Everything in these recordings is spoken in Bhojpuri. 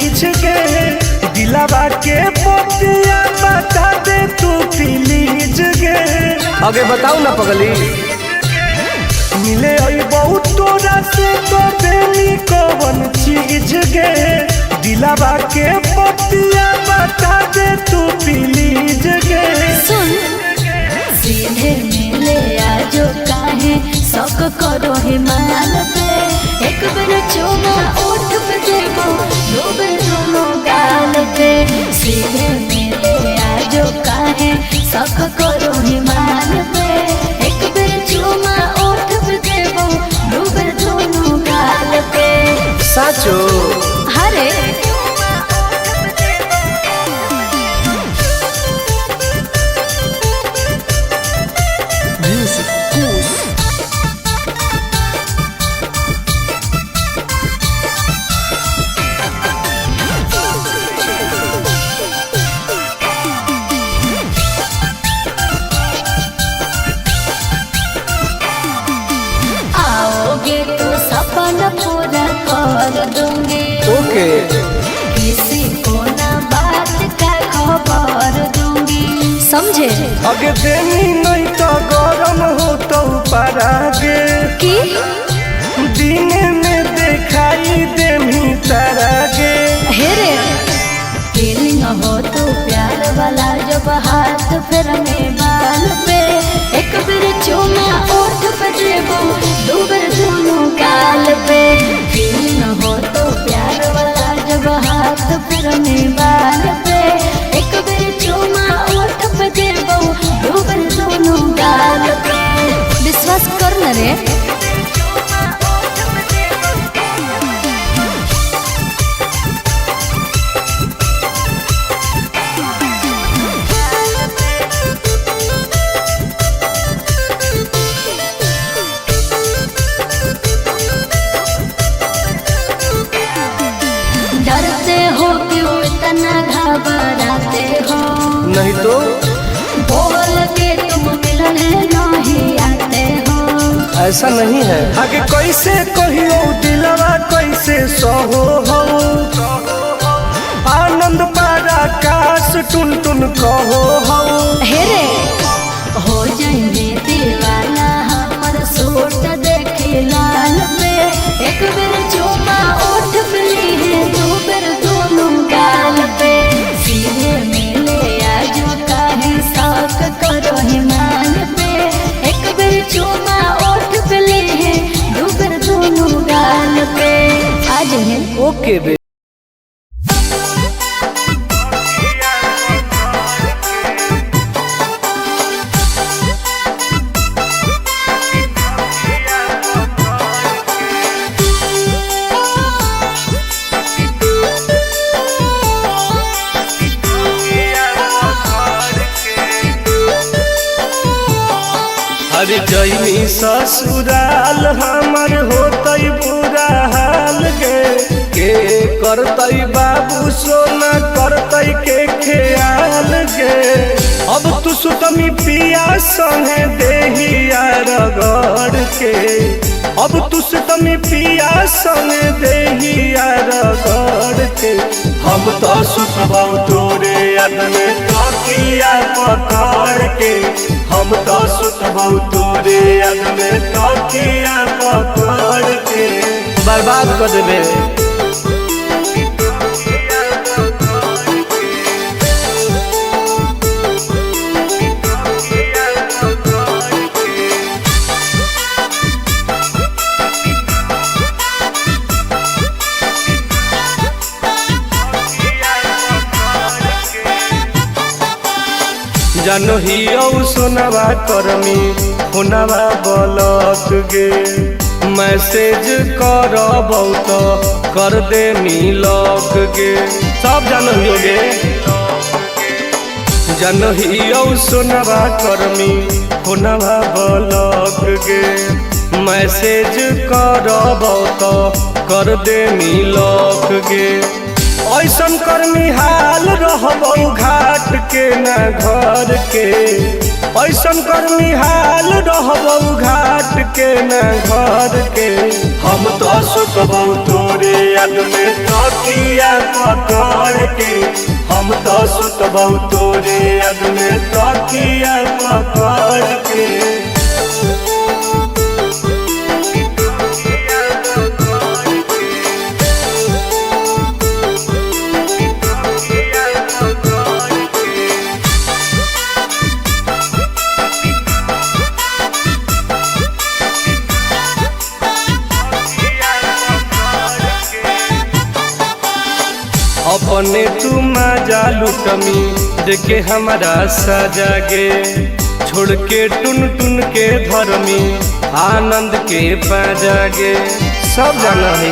चीज गे दिलावा के पतिया बता दे तू प्लीज गे। आगे बताऊ ना पगली। मिले आई बहुत तोरा से तो बेली कौन चीज गे दिलावा के पतिया बता दे तू प्लीज गे। सुन सीधे मिले आजो काहे शौक करो हिमाल पे एक बार चुमा ओठ पे देबो दो बार दोनों गाल पे। सीधे मिले आजो काहे शौक करो हिमाल पे एक बार चुमा ओठ पे देबो दो बार दोनों गाल पे। साचो हरे आओगे तो सपना पूरा कर दूंगी। ओके किसी को ना बात का खबर दूंगी समझे। अगे देनी नहीं तो गरम हो तो परागे कि दिन में दिखाई देमी तारागे। हेरे फीलिंग हो तो प्यार वाला जब हाथ फिर में बाल पे एक बार चुमा ओठ पे देबो दो बार दोनों गाल पे। फीलिंग हो तो प्यार वाला जब हाथ फिर में बाल पे एक बार चुमा ओठ पे देबो दो बार दोनों गाल पे। विश्वास कर न रे। डरते हो क्यों इतना घबराते हो नहीं तो बोल के तुम मिलने नहीं आते हो। ऐसा नहीं है। आगे कैसे कहियो दिलवा कैसे सहो हो आनंद पारा काश टुन टुन कहो हो। हेरे हो जाएंगे दीवाना हमर सूट देखे लाल पे एक बार चुमा ओठ पे ली दो बार दोनों गाल पे। सीधे मिले आजो काहे शौक करो हिमाल पे एक बार चुमा ओठ पे ली दो बार दोनों गाल पे। आज है ओके बे। अरे जैनी ससुराल हमर होतई बुरा हाल गे के करतई बाबू सोना करतई के ख्याल गे। अब तू सुतमी पिया संगे देहिया रगड़ के अब तू सुतमी पिया संगे देहिया रगड़ के। हम तो सुतबौ तोरे याद में तकिया पकड़ के हम तो सुतबौ तोरे याद में तकिया पकड़ के। बर्बाद कर देबे। जानो ही सोनवा करमी होनवा बलक गे मैसेज करबौ तो कर दे मिलक गे। सब जानो ही गे जानो ही सोनवा करमी होनवा बलक गे मैसेज करबौ तो कर दे मिलक गे। ऐसन कर्मी हाल रहबौ घाट के न घर के ऐसन कर्मी हाल रहबौ घाट के न घर के। हम तो सुतबौ तोरे याद में तकिया पकड़ के। हम तो सुतबौ तोरे याद में तकिया पकड़ के। अपने तू मजा लुटमी देखे हमारा सजा गे। छोड़ के टुन टुन के धर्मी आनंद के पाजा गे। सब जाना है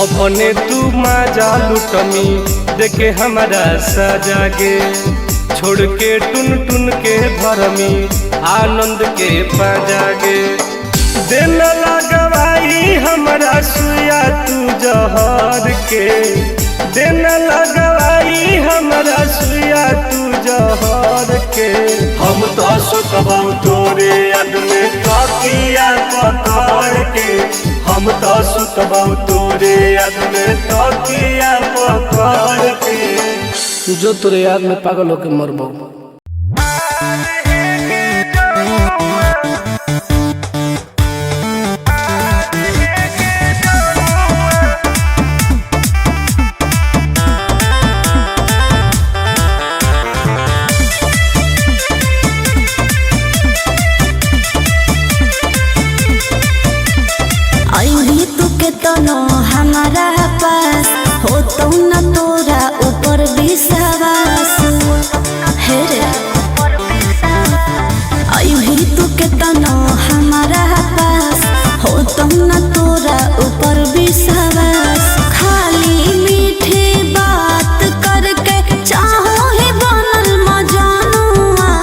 अपने तू मजा लुटमी देखे हमारा सजा गे। छोड़ के टुन टुन के धर्मी आनंद के पाजा गे। दिन लगवाई हमरा सुया तू जहर के। दिन लगवाई हमरा सुया तू जहर के। हम तो सुतबौ तोरे याद में तकिया पकड़ के। हम तो सुतबौ तोरे याद में तकिया पकड़ के। जो तोरे याद में पागल होके मरबो। हमारा पास हो तो न तोरा ऊपर विश्वास है रे। अभी तू के तनो हमारा पास हो तो न तोरा ऊपर विश्वास। खाली मीठे बात करके चाहो ही बनल मजानुआ।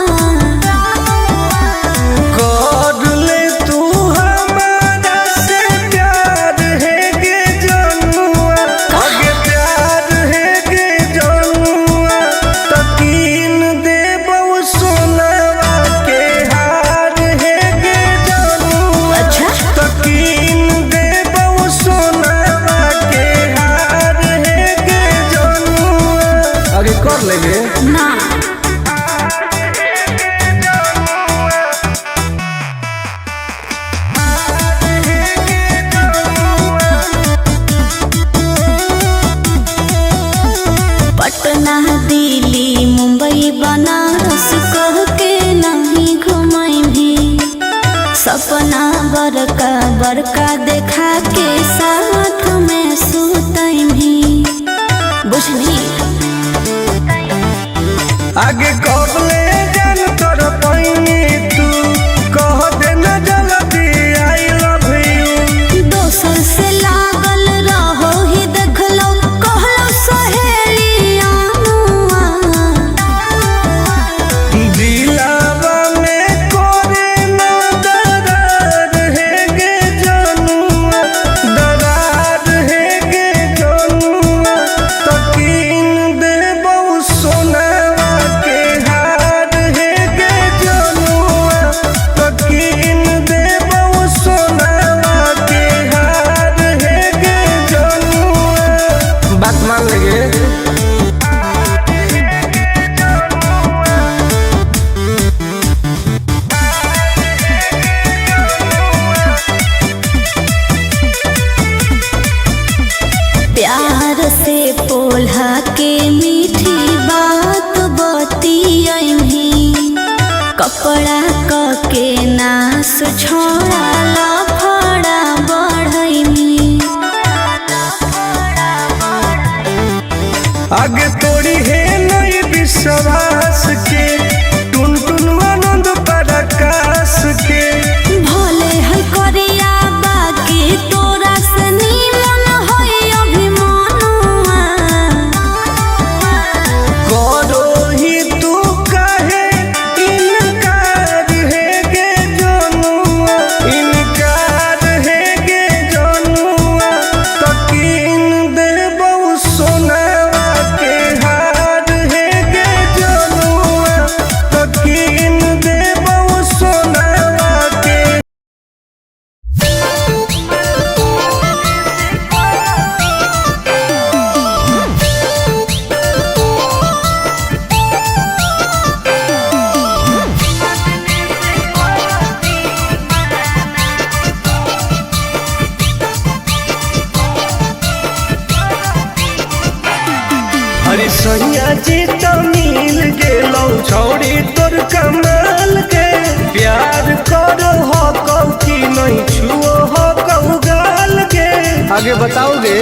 कर ले तू हमारा से प्यार है गे जनुआ। आगे प्यार है गे जनुआ। तकीन देबौ सोनावा के हार है गे जनुआ। अच्छा तकीन देबौ सोनावा के हार है गे जनुआ। आगे कर लेंगे ना पटना दिल्ली मुंबई बनारस कह के नहीं घुमाई भी। सपना बड़का बड़का देखा के साथ में सुतई भी। बुझली आगे कबले जान तोर पैनी तू कह देना जल्दी आई लव यू। दोसर से लागल रहो ही देखलो कहलो सहेलियानुआ। दिलावा में कोरे ना दरार है गे जनुआ। दरार है गे जनुआ। तकीन देबौ सोनावा के हार है गे जनुआ। तकीन देबौ सोनावा के हार है गे जनुआ। बात मान लेंगे। प्यार से पोल्हा के मीठी बात बतियही। कपड़ा क के नास छोड़ा लफड़ा बढ़ई। आगे तोड़ी है नई विश्वास के। टुन टुन आनंद पराकाश के। भले है करिया बाकी तोरा से नीमन होई अभिमानुआ। करो ही तू काहे इनकार है गे जनुआ। इनकार है गे जनुआ। तकीन देबौ सोनावा के हार है गे जनुआ। आगे बताओगे?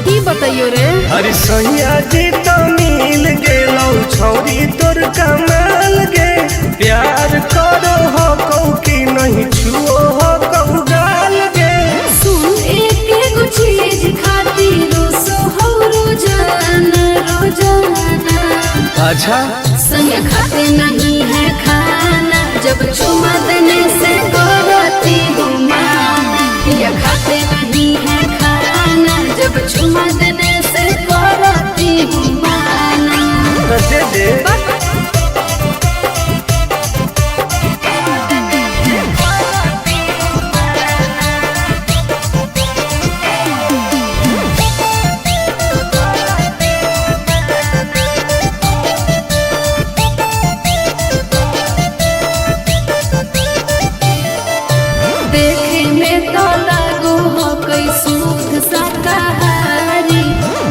की बताइयो रे? अरे सैया जी तो मिल गेलौ छौरी तोर कमाल गे, प्यार करो हो कौ की नहीं छुओ हो कौ गाल गे। सुन एक एगो चीज खातिर सोहो रोजाना रोजाना। अच्छा संग खाते नहीं है खाना, जब चुमा देने से करती हूँ माना। या खाते नहीं है खाना, जब चुमा देने से करती हूँ माना। दे दे देखे में तो लागो हो कोई शुद्ध शाकाहारी,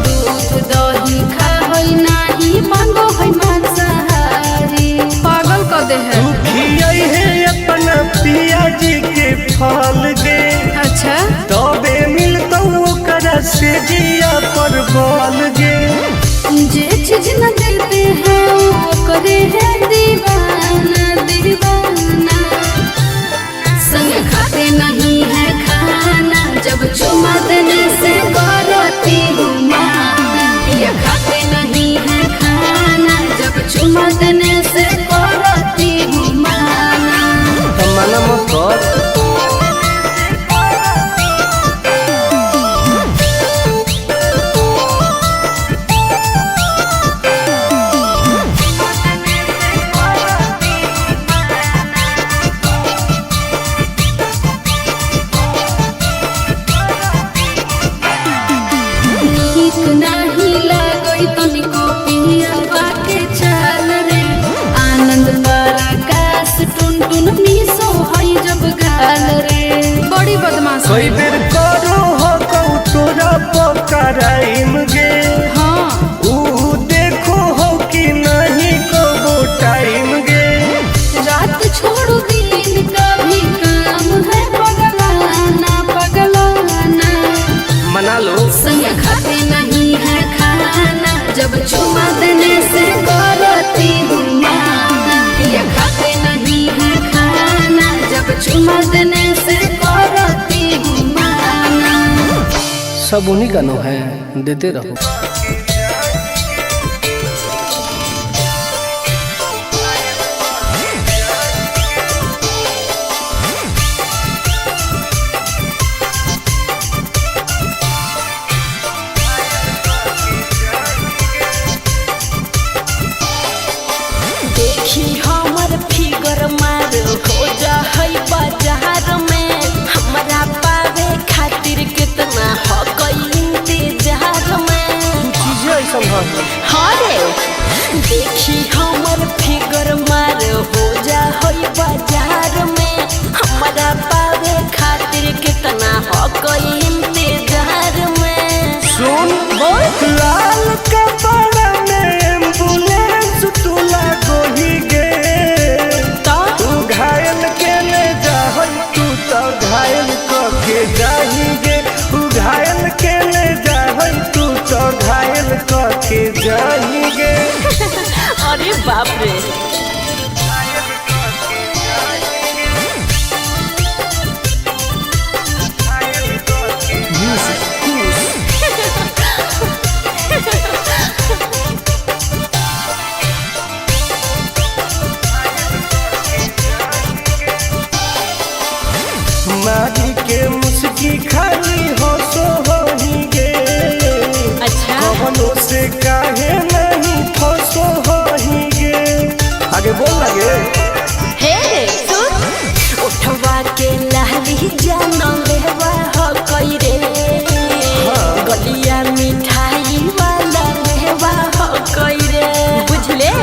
दूध दही खाई नाही मांगो है मांसाहारी। पागल कर दे है। तू खियाई है अपना पिया जी के फल गे, अच्छा तबे मिलतौ ओकरा से जिया पर बल गे। जे चीज न देते हैं वो करे है दीवाना दीवाना। संग खाते नहीं है खाना, जब चुमा देने से करती हूँ माना। या खाते नहीं है खाना, जब चुमा देने से करती हूँ माना। मना मत कर। नीक नाही लागई तनिको पियवा के चाल रे। आनंद पराकाश टुन टुन मिसो हई जब गाल रे। बड़ी बदमाश कई है। बेर करो हो कौ तोरा पकड़ाइम गे, हाँ ऊ देखो हो कि नहीं को टाइम गे। रात छोड़ो दिन का भी काम है पगलाना पगलाना। मना लो संग खाते नहीं है खाना, जब चुमा देने से करती हूँ माना। या खाते नहीं है खाना, जब चुमा देने से करती हूँ माना। सब उन्हीं का नो है, देते रहो। देखी हमर फिगर मार हो जा है बाजार में। हमरा पावे खातिर कितना हो गई इंतजार में। चीजें ऐसा है। हाँ रे देखी हमर फिगर मार हो जा है बाजार में। हमरा पावे खातिर कितना हो गई इंतजार में। सुन लाल कपड़ा में एम्बुलेंस तुला गोही गे, तू घायल के ले जा तू तो घायल के जाही गे। तू घायल के ले जा तू तो घायल के जाही गे। अरे बाप रे मारी के मुस्की खाली हो सो होही गे। अच्छा कवनो से काहे नहीं फसो होही गे। आगे बोल लगे हे सुन उठवा के लहरी जानो लेवा हो कोई रे। गलिया मिठाई वाला लेवा हो कोई रे। बुझले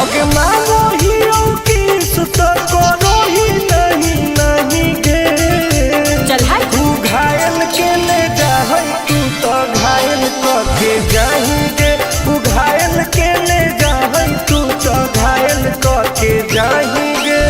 अगे मानो ही किस तो करो ही नहीं गे। चल हाय तू घायल के ले जा तू तो घायल के जाही गे। तू घायल के ले जा तू तो घायल के जाही गे।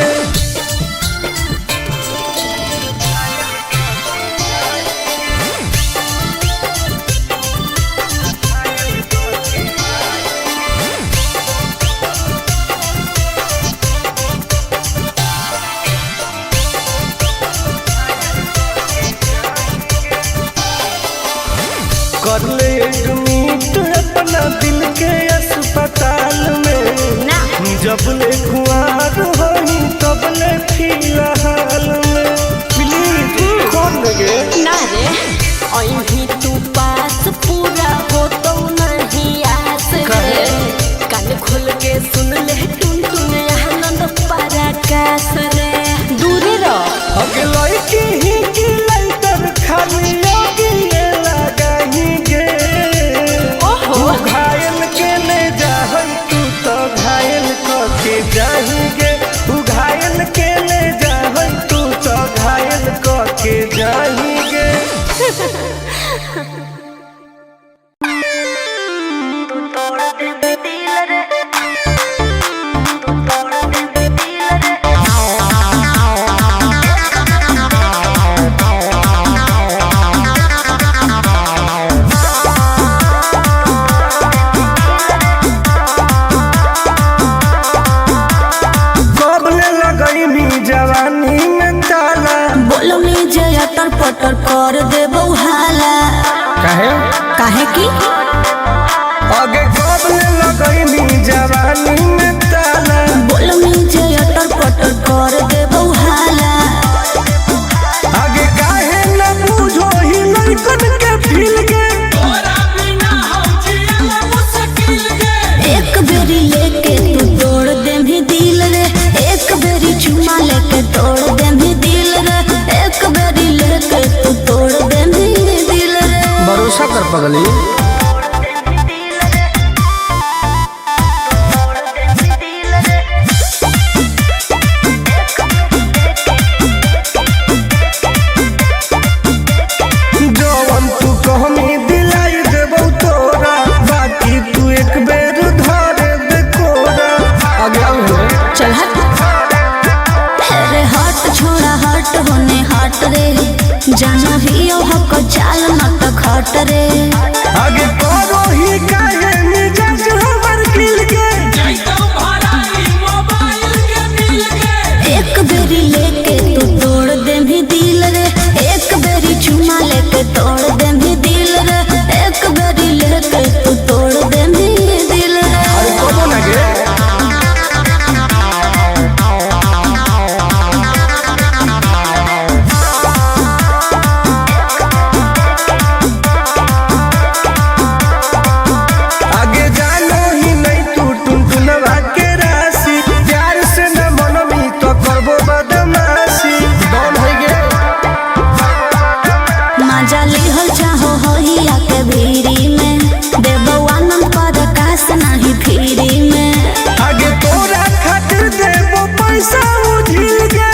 पटर कर देबो हाला। काहे? काहे की आगे कब लगैनी जवानी में ताला। बोलमी जे अटर पटर कर देबो हाला। आगे काहे न बुझो ही लड़कन के फील के। एक बेरी लेके तू तोड़ दे भी दिल रे। एक बेरी चुमा लेके तोड़ दे भी दिल रे। एक बेरी लेके तू तोड़ दे भी दिल रे। भरोसा कर पगली। जवन तू कहमी दिलाई देबो तोरा, बाकी तू एक बेर धरे दे कोरा। आगे आओ है। चल हट। अरे हट छोड़ा हट होने हट रे। जाना ही हक चाल मत खट रे। आगे करो ही काहे मिजाज हमर खिल के। एक बेरी लेके तू तोड़ दे भी दिल रे। एक बेरी चुमा लेके तोड़ दे भी दिल रे। एक बेरी लेके तू तोड़ दे भी दिल रे। अरे कबो ना गे। आगे जानो ही नहीं तू टुनटुनवा के राशि। प्यार से न मनमी तो करबो बदमाशी। डॉन है गे। मजा लिहल चाहो होइया के भीरी में। देबो आनंद पर कास नहीं फिरी में। आगे तोरा खातिर देबो पैसा उझिल के।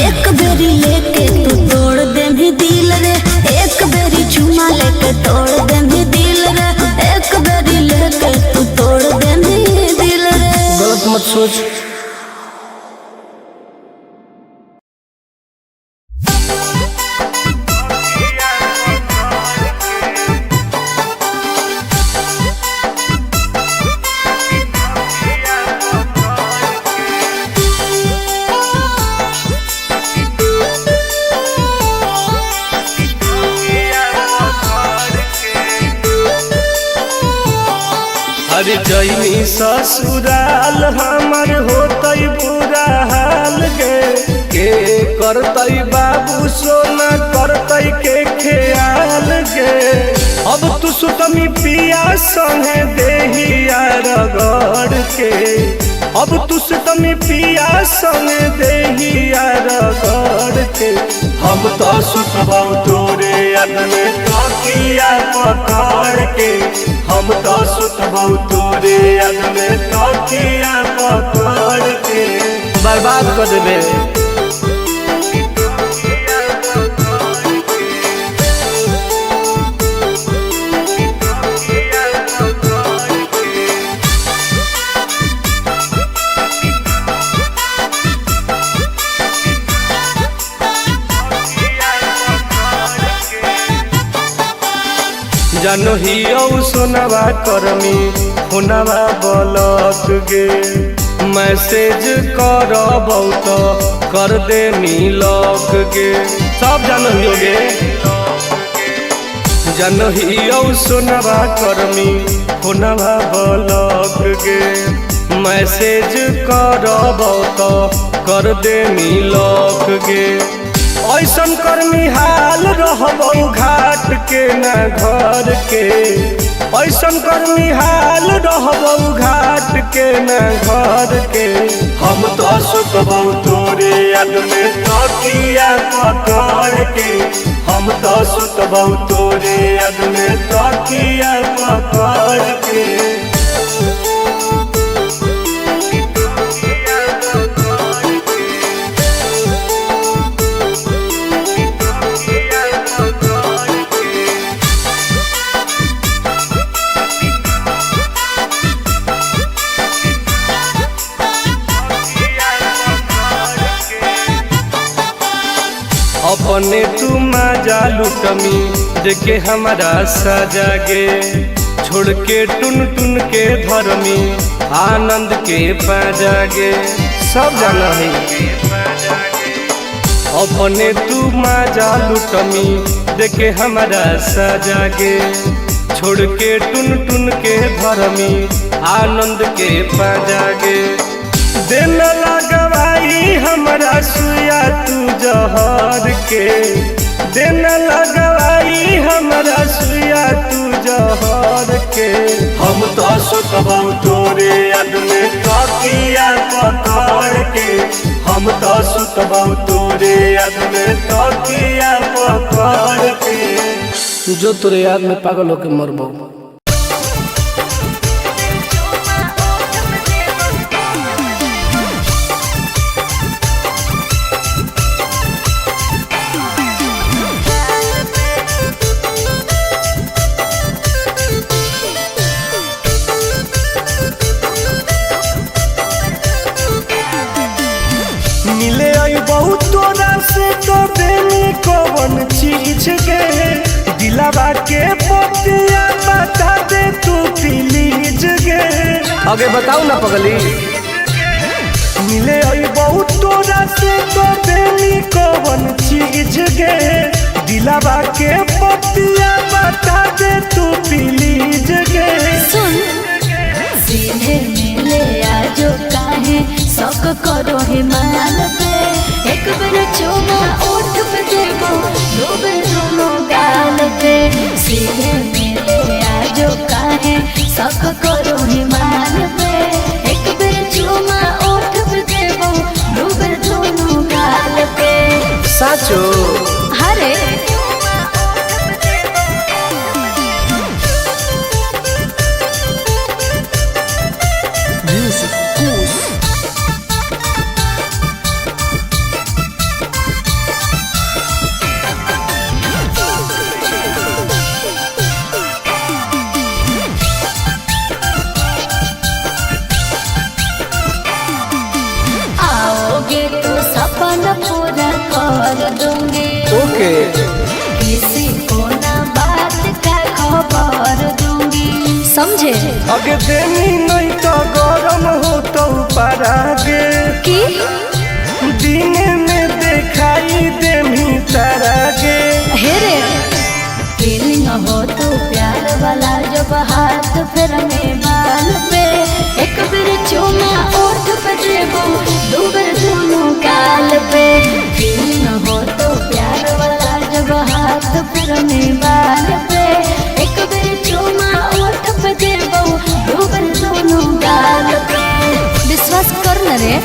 एक बेरी लेके तू तोड़ दे भी दिल रे। एक बेरी चुमा लेके तोड़ दे भी दिल रे। एक बेरी लेके तू तोड़ दे भी दिल रे। गलत मत सोच। अरे जैनी ससुराल हमर होतई बुरा हाल गे। के करतई बाबू सोना करतई के ख्याल गे। अब तू सुतमी पिया संगे देहिया रगड़ के। अब तू सुतमी पिया संगे देहिया रगड़ के। हम तो सुतबौ तोरे याद में तकिया पकड़ के। हम तो सुतबौ तोरे याद में तकिया पकड़ के। बर्बाद कर देबे। जानो ही औ सोनवा करमी होनवा बलक गे। मैसेज करबौ तो कर दे मिलक गे। सब जानो ही गे। जानो ही औ सोनवा करमी होनवा बलक गे। मैसेज करबौ तो कर दे मिलक गे। ऐसन कर्मी हाल रहबौ घाट के न घर के। ऐसन कर्मी हाल रहबौ घाट के न घर के। हम तो सुतबौ तोरे याद में तकिया पकड़ के। हम तो सुतबौ तोरे याद में तकिया पकड़ के। अपने तू मजा लुटमी देखे हमारा सजा गे। छोड़ के टुन टुन के धर्मी आनंद के पाजा गे। सब जाना है अपने तू माजा लुटमी देखे हमारा सजागे, छोड़ के टुन टुन के धर्मी आनंद के पाजागे। दिन लगवाई हमारा सुया तू जहर के, दिन लगवाई हमारा सुया तू जहर के। हम तो सुतबौ तोरे याद में तकिया पकड़ के, हम तो सुतबौ तोरे याद में तकिया पकड़ के। जो तोरे याद में पागल होके मरबो। मिले आई बहुत तोरा से तो देनी कौन चीज के, दिलावा के पतिया बता दे तू प्लीज गे। आगे बताओ ना पगली। मिले आई बहुत तोरा से तो देनी कौन चीज के, दिलावा के पतिया बता दे तू प्लीज गे। सुन सीधे मिले आजो काहे शौक करो हिमाल पे, एक बार चुमा ओठ पे देबो दो बार दोनों गाल पे। सीधे मिले आजो काहे शौक करो हिमाल पे, एक बार चुमा ओठ पे देबो दो बार दोनों गाल पे। साचो हरे आओगे तो सपना पूरा कर दूंगी, ओके किसी को ना बात का खबर दूंगी, समझे? अगे देनी नहीं तो गरम हो तो परागे, कि दिन में दिखाई देमी तारागे। हेरे फीलिंग हो तो प्यार वाला जब हाथ फिर में बाल पे, एक बार चुमा ओठ पे देबो दो बार दोनों गाल पे। फीलिंग हो तो प्यार वाला जब हाथ फिर में बाल पे, एक बार चुमा ओठ पे देबो दो बार दोनों गाल पे। विश्वास कर न रे।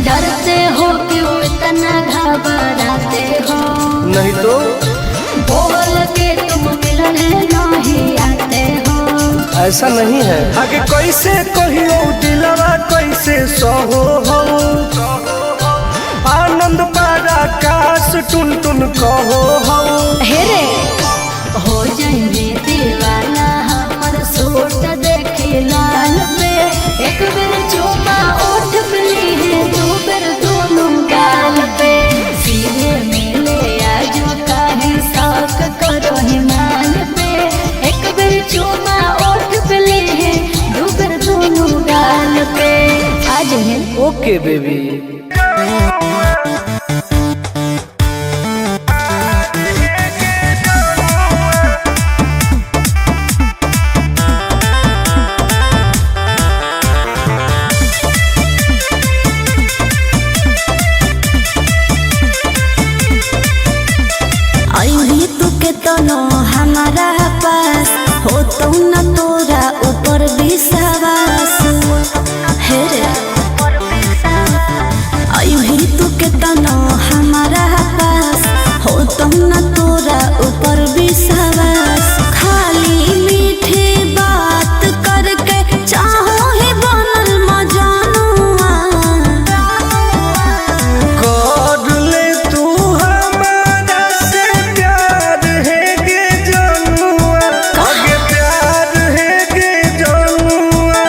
डरते हो क्यों इतना घबराते हो, नहीं तो बोल के तुम मिलने नहीं आते हो। ऐसा नहीं है। आगे कैसे कहियो दिलवा कैसे सहो हो, आनंद पारा काश टुन टुन कहो हो। हेरे हो जाएंगे दीवाना हमर सूट देखे लाल पे, एक बार चुमा ओठ पे ली दो बार दोनों गाल पे। सीधे मिले आजो काहे शौक करो हिमाल पे, एक बार चुमा ओठ पे ली दो बार दोनों गाल पे। आज है ओके बेबी। अभी तू के तो न हमारा पास हो तो न तोरा ऊपर विश्वास। हेरे अभी तू के तो न हमारा पास हो तो न तोरा ऊपर विश्वास। खाली मीठी बात करके चाहो ही बनल मजानुआ। कर ले तू हमारा से प्यार है गे जनुआ, आगे प्यार है गे जनुआ।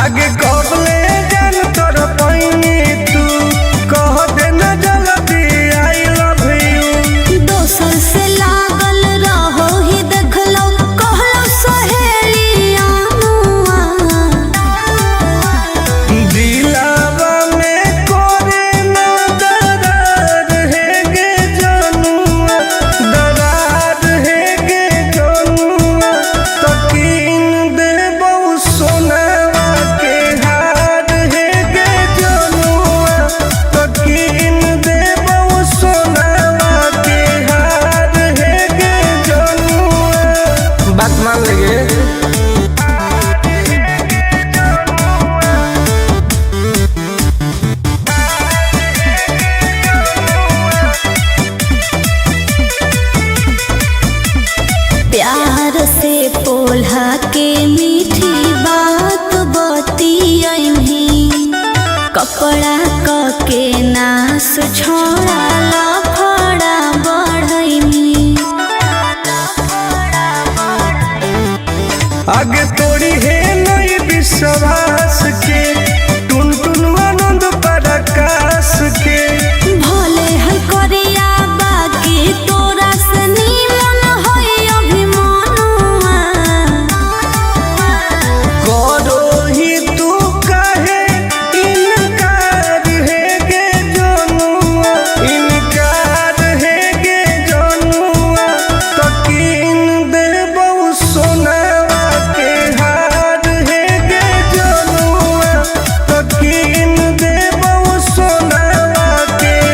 आगे कबले जान तोर पैनी तू कह देना जल्दी आई लव यू। दोसर से लागल रहो ही देखलो कहलो सहेलिया दिलावा में कोरे ना दरार है गे जनुआ, दरार है गे जनुआ। तकीन दे बहु सोनावा के हार है गे जनुआ, तकीन दे बहु सोनावा के हार है गे जनुआ। बात मान लेंगे। प्यार से पोल्हा के मीठी बात बतियही कपड़ा क के नास छोड़ा लफड़ा बढ़ैनी आगे